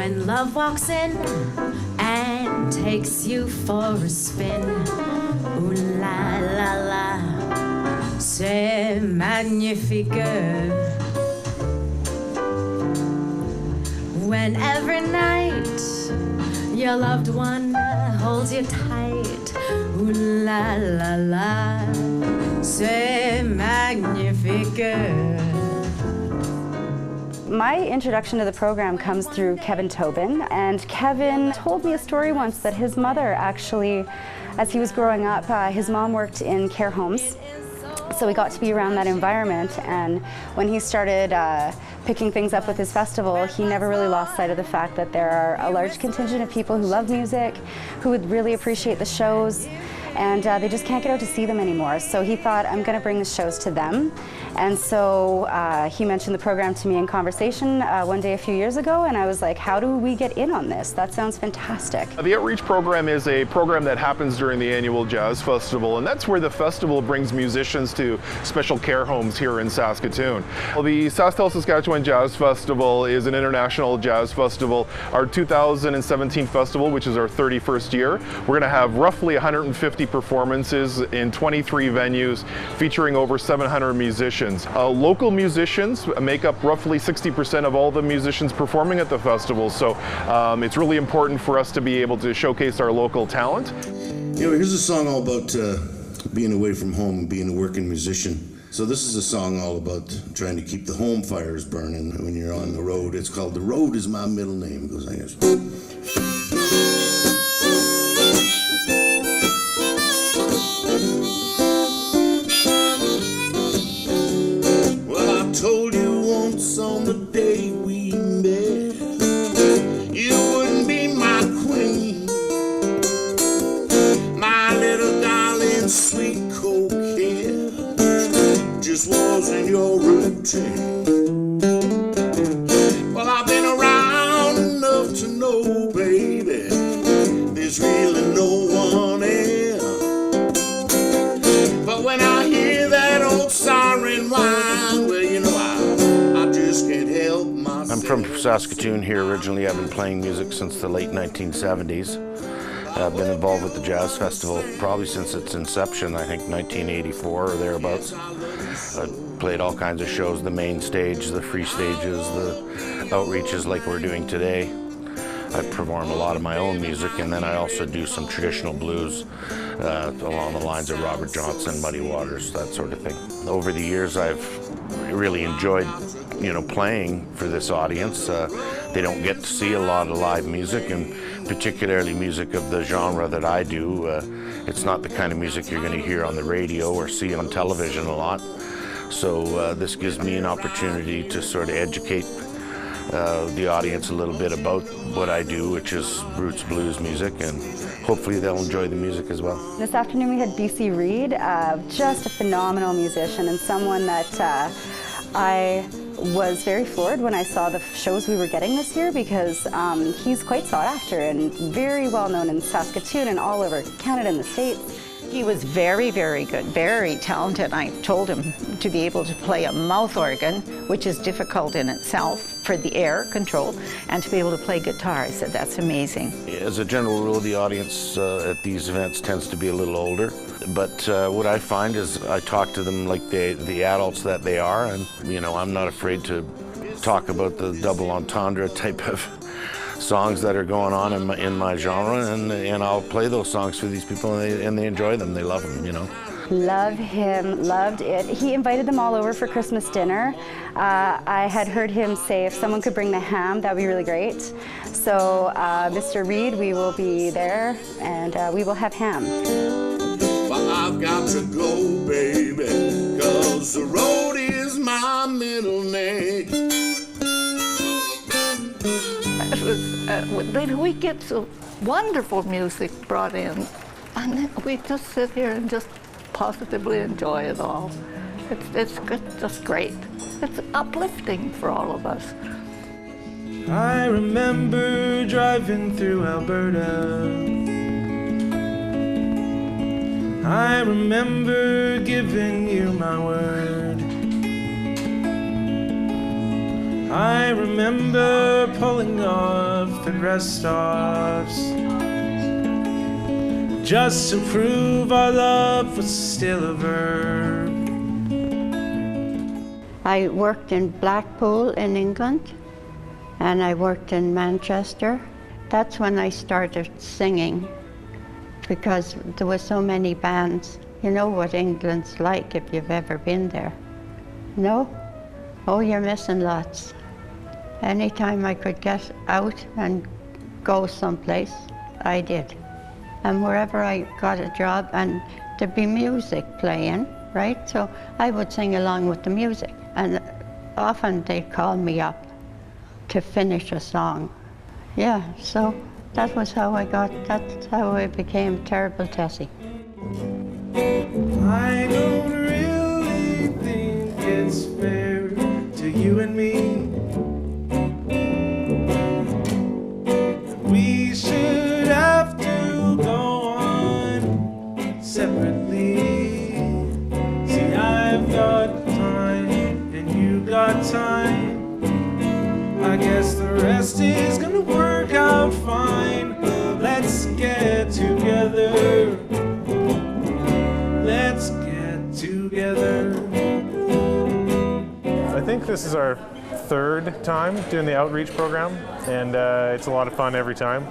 when love walks in and takes you for a spin. Ooh la la la, c'est magnifique. When every night your loved one holds you tight. Ooh la la la, c'est magnifique. My introduction to the program comes through Kevin Tobin, and Kevin told me a story once that his mother actually, as he was growing up, his mom worked in care homes, so he got to be around that environment, and when he started picking things up with his festival, he never really lost sight of the fact that there are a large contingent of people who love music, who would really appreciate the shows, and they just can't get out to see them anymore. So he thought, I'm going to bring the shows to them. And so he mentioned the program to me in conversation one day a few years ago, and I was like, how do we get in on this? That sounds fantastic. The Outreach program is a program that happens during the annual Jazz Festival, and that's where the festival brings musicians to special care homes here in Saskatoon. Well, the SaskTel Saskatchewan Jazz Festival is an international jazz festival. Our 2017 festival, which is our 31st year, we're going to have roughly 150 performances in 23 venues featuring over 700 musicians. Local musicians make up roughly 60% of all the musicians performing at the festival, so it's really important for us to be able to showcase our local talent. You know, here's a song all about being away from home and being a working musician. So this is a song all about trying to keep the home fires burning when you're on the road. It's called The Road Is My Middle Name. It goes like this. Told you once on the day we met, you wouldn't be my queen, my little darling, sweet coquette, just wasn't your routine. Well, I've been around enough to know, baby, there's really no one else. But when I hear that old siren whine, well, you know, I just can't help myself. I'm from Saskatoon here originally. I've been playing music since the late 1970s. I've been involved with the Jazz Festival probably since its inception, I think 1984 or thereabouts. I've played all kinds of shows, the main stage, the free stages, the outreaches like we're doing today. I perform a lot of my own music, and then I also do some traditional blues along the lines of Robert Johnson, Muddy Waters, that sort of thing. Over the years, I've really enjoyed, you know, playing for this audience. They don't get to see a lot of live music, and particularly music of the genre that I do. It's not the kind of music you're going to hear on the radio or see on television a lot. So this gives me an opportunity to sort of educate the audience a little bit about what I do, which is roots blues music, and hopefully they'll enjoy the music as well. This afternoon we had BC Reed, just a phenomenal musician and someone that I was very floored when I saw the shows we were getting this year, because he's quite sought after and very well known in Saskatoon and all over Canada and the States. He was very, very good, very talented. I told him to be able to play a mouth organ, which is difficult in itself for the air control, and to be able to play guitar. I said, that's amazing. As a general rule, the audience at these events tends to be a little older. But what I find is I talk to them like the adults that they are, and you know, I'm not afraid to talk about the double entendre type of songs that are going on in my genre, and I'll play those songs for these people, and they enjoy them. They love them, you know. Love him, loved it. He invited them all over for Christmas dinner. I had heard him say if someone could bring the ham, that would be really great. So Mr. Reed, we will be there, and we will have ham. Well, I've got to go, baby, 'cause the road is my middle name. We get so wonderful music brought in, and we just sit here and just positively enjoy it all. It's just great. It's uplifting for all of us. I remember driving through Alberta. I remember giving you my word. I remember pulling off at rest stops just to prove our love was still a verb. I worked in Blackpool in England, and I worked in Manchester. That's when I started singing, because there were so many bands. You know what England's like if you've ever been there. No? Oh, you're missing lots. Anytime I could get out and go someplace, I did. And wherever I got a job, and there'd be music playing, right? So I would sing along with the music. And often they'd call me up to finish a song. Yeah, so that's how I became Terrible Tessie. I don't really think it's fair to you and me. We should have to go on separately. See, I've got time and you got time. I guess the rest is gonna work out fine. Let's get together. Let's get together. I think this is our third time doing the outreach program, and it's a lot of fun every time.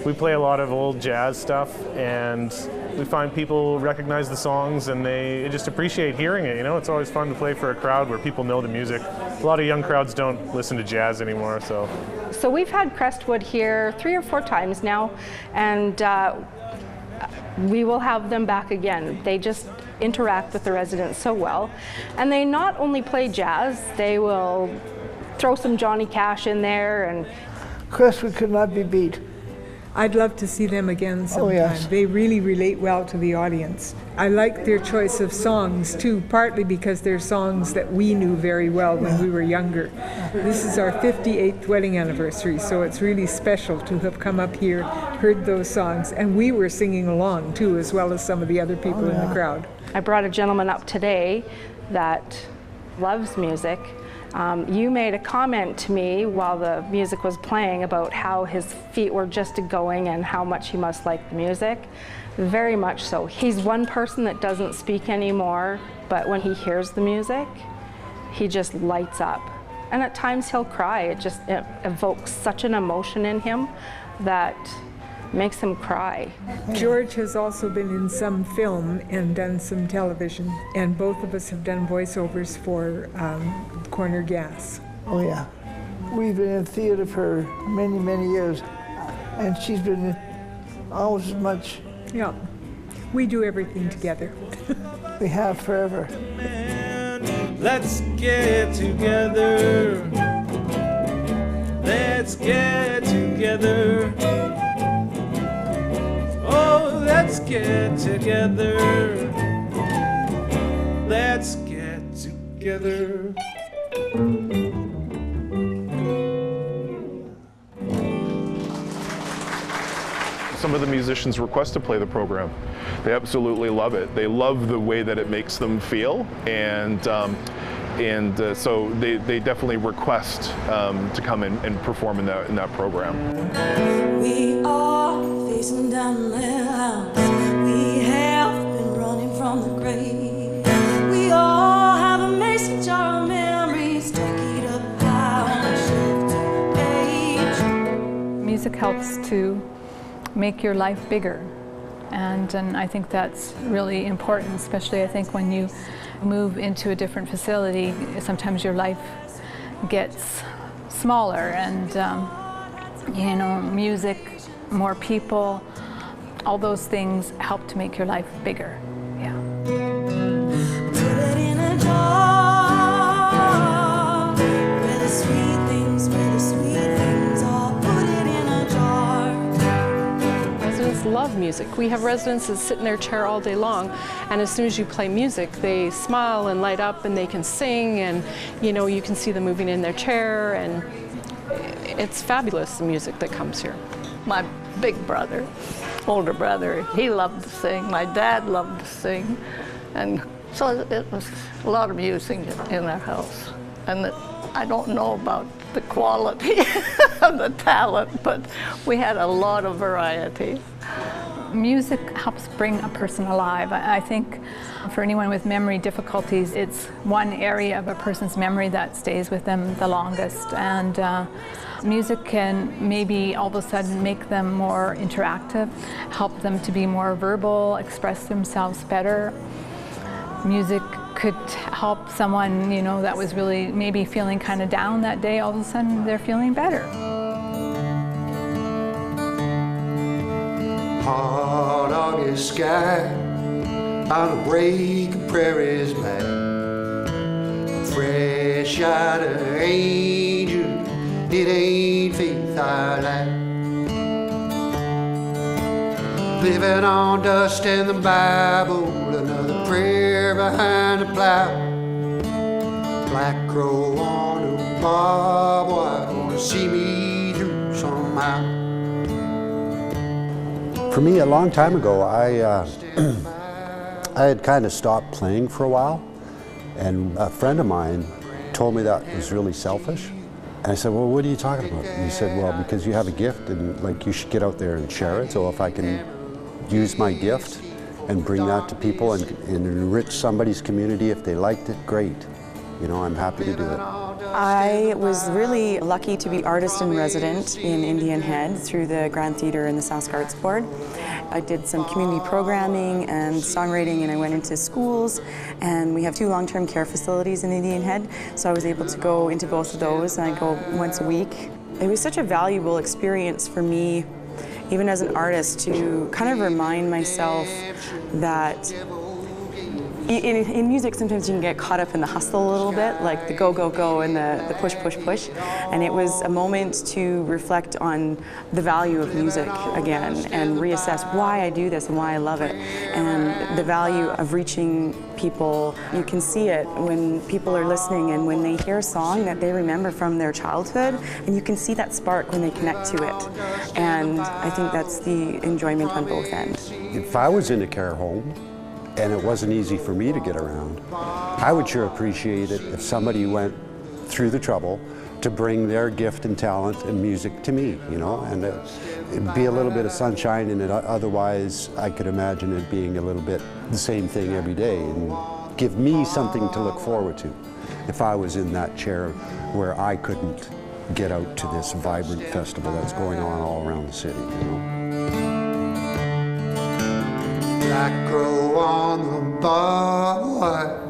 We play a lot of old jazz stuff, and we find people recognize the songs and they just appreciate hearing it. You know, it's always fun to play for a crowd where people know the music. A lot of young crowds don't listen to jazz anymore, so. So we've had Crestwood here 3 or 4 times now, and we will have them back again. They just interact with the residents so well. And they not only play jazz, they will throw some Johnny Cash in there. And Crestwood could not be beat. I'd love to see them again sometime. Oh, yes. They really relate well to the audience. I like their choice of songs too, partly because they're songs that we knew very well when we were younger. This is our 58th wedding anniversary, so it's really special to have come up here, heard those songs, and we were singing along too, as well as some of the other people in the crowd. I brought a gentleman up today that loves music. You made a comment to me while the music was playing about how his feet were just going and how much he must like the music. Very much so. He's one person that doesn't speak anymore, but when he hears the music, he just lights up. And at times he'll cry. It evokes such an emotion in him that makes him cry. George has also been in some film and done some television, and both of us have done voiceovers for Corner Gas. Oh yeah. We've been in theater for many, many years, and she's been in almost as much. Yeah, we do everything together. We have forever. Let's get together. Let's get together. Oh, let's get together. Let's get together. Some of the musicians request to play the program. They absolutely love it. They love the way that it makes them feel, and so they definitely request to come and perform in that program. We are facing down the house. We have been running from the grave. We all have a mason jar of memories stuck up high on a shelf page. Music helps to make your life bigger, and I think that's really important, especially I think when you move into a different facility, sometimes your life gets smaller, and you know, music, more people, all those things help to make your life bigger. Yeah. Put it in a jar where the sweet things are. Put it in a jar. Residents love music. We have residents that sit in their chair all day long, and as soon as you play music, they smile and light up, and they can sing, and you know, you can see them moving in their chair, and it's fabulous, the music that comes here. My big brother, older brother, he loved to sing. My dad loved to sing, and so it was a lot of music in our house. And I don't know about the quality of the talent, but we had a lot of variety. Music helps bring a person alive. I think for anyone with memory difficulties, it's one area of a person's memory that stays with them the longest. And music can maybe all of a sudden make them more interactive, help them to be more verbal, express themselves better. Music could help someone, you know, that was really maybe feeling kind of down that day, all of a sudden they're feeling better. Hot August sky on a break of prairies black, fresh out of angel, it ain't faith I lack. Living on dust and the Bible, another prayer behind the plow. Black crow on a barbed wire, gonna see me through somehow. For me, a long time ago, I had kind of stopped playing for a while, and a friend of mine told me that was really selfish. And I said, well, what are you talking about? And he said, well, because you have a gift and like you should get out there and share it. So if I can use my gift and bring that to people and enrich somebody's community, if they liked it, great. You know, I'm happy to do it. I was really lucky to be artist in resident in Indian Head through the Grand Theatre and the Sask Arts Board. I did some community programming and songwriting, and I went into schools, and we have 2 long-term care facilities in Indian Head, so I was able to go into both of those, and I go once a week. It was such a valuable experience for me, even as an artist, to kind of remind myself that in music, sometimes you can get caught up in the hustle a little bit, like the go, go, go and the push, push, push. And it was a moment to reflect on the value of music again and reassess why I do this and why I love it. And the value of reaching people. You can see it when people are listening and when they hear a song that they remember from their childhood, and you can see that spark when they connect to it. And I think that's the enjoyment on both ends. If I was in a care home, and it wasn't easy for me to get around, I would sure appreciate it if somebody went through the trouble to bring their gift and talent and music to me, you know, and it'd be a little bit of sunshine in it. Otherwise, I could imagine it being a little bit the same thing every day and give me something to look forward to if I was in that chair where I couldn't get out to this vibrant festival that's going on all around the city, you know. Black crow on the barbed wire.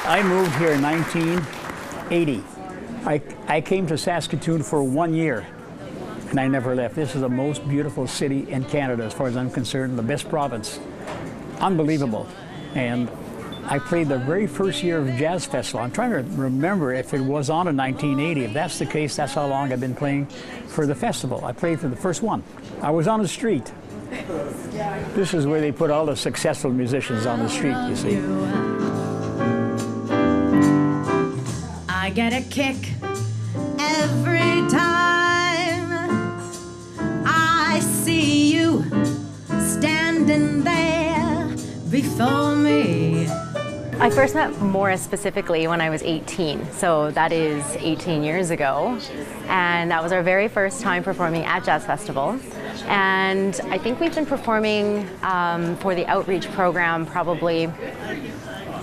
I moved here in 1980. I came to Saskatoon for 1 year, and I never left. This is the most beautiful city in Canada, as far as I'm concerned, the best province. Unbelievable. And I played the very first year of Jazz Festival. I'm trying to remember if it was on in 1980. If that's the case, that's how long I've been playing for the festival. I played for the first one. I was on the street. This is where they put all the successful musicians on the street, you see. I get a kick every time I see you standing there before me. I first met Maurice specifically when I was 18, so that is 18 years ago, and that was our very first time performing at Jazz Festival. And I think we've been performing for the outreach program probably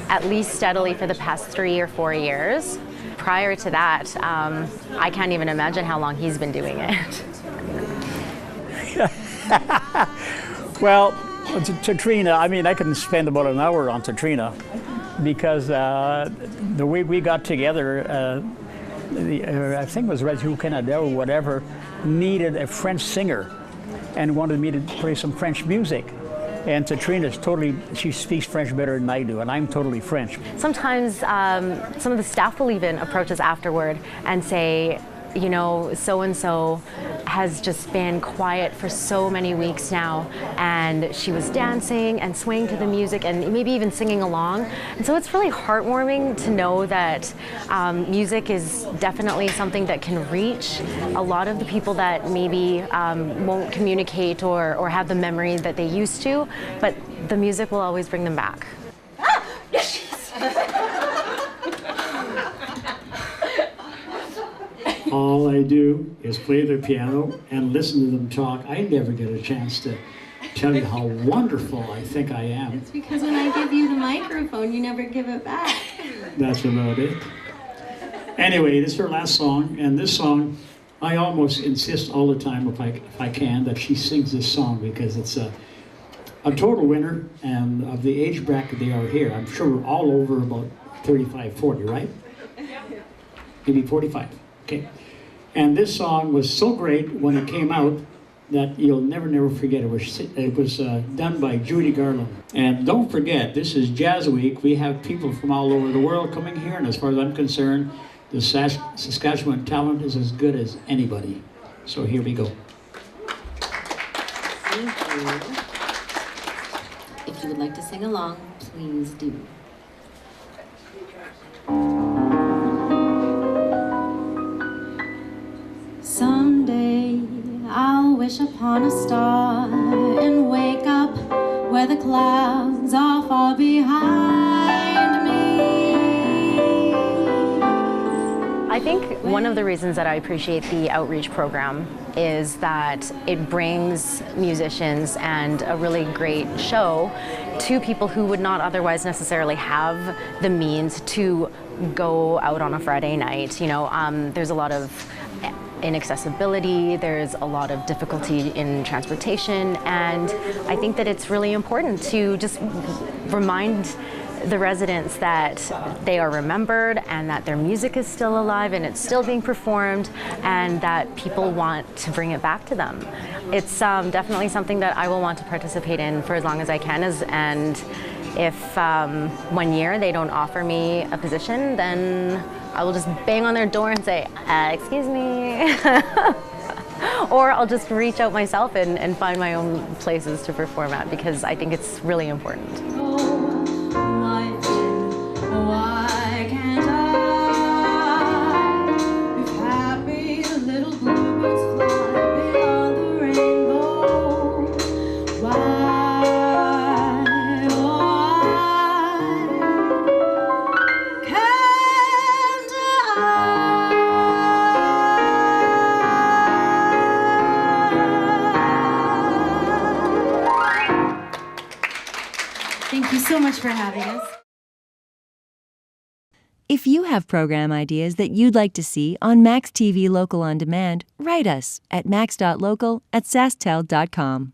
at least steadily for the past 3 or 4 years. Prior to that, I can't even imagine how long he's been doing it. Well, Tatrina, I mean, I can spend about an hour on Tatrina because the way we got together, I think it was Red Canada or whatever, needed a French singer and wanted me to play some French music. And Tatrina's totally, she speaks French better than I do, and I'm totally French. Sometimes some of the staff will even approach us afterward and say, you know, so-and-so has just been quiet for so many weeks now, and she was dancing and swaying to the music and maybe even singing along. And so it's really heartwarming to know that music is definitely something that can reach a lot of the people that maybe won't communicate or have the memory that they used to, but the music will always bring them back. Ah, yes, she is. All I do is play the piano and listen to them talk. I never get a chance to tell you how wonderful I think I am. It's because when I give you the microphone, you never give it back. That's about it. Anyway, this is her last song, and this song, I almost insist all the time, if I can, that she sings this song because it's a total winner, and of the age bracket they are here, I'm sure we're all over about 35, 40, right? Maybe 45, okay. And this song was so great when it came out that you'll never forget it. It was done by Judy Garland. And don't forget, this is Jazz Week. We have people from all over the world coming here, and as far as I'm concerned, the Saskatchewan talent is as good as anybody. So here we go. Thank you. If you would like to sing along, please do. Someday I'll wish upon a star and wake up where the clouds are far behind me. I think one of the reasons that I appreciate the outreach program is that it brings musicians and a really great show to people who would not otherwise necessarily have the means to go out on a Friday night. You know, there's a lot of inaccessibility, there's a lot of difficulty in transportation, and I think that it's really important to just remind the residents that they are remembered and that their music is still alive and it's still being performed and that people want to bring it back to them. It's definitely something that I will want to participate in for as long as I can, and if 1 year they don't offer me a position, then I will just bang on their door and say, excuse me. Or I'll just reach out myself and find my own places to perform at, because I think it's really important. Why can't I? If happy little bluebirds fly beyond the rainbow, why, can't Thank you so much for having us. If you have program ideas that you'd like to see on maxTV Local On Demand, write us at max.local@sasktel.com.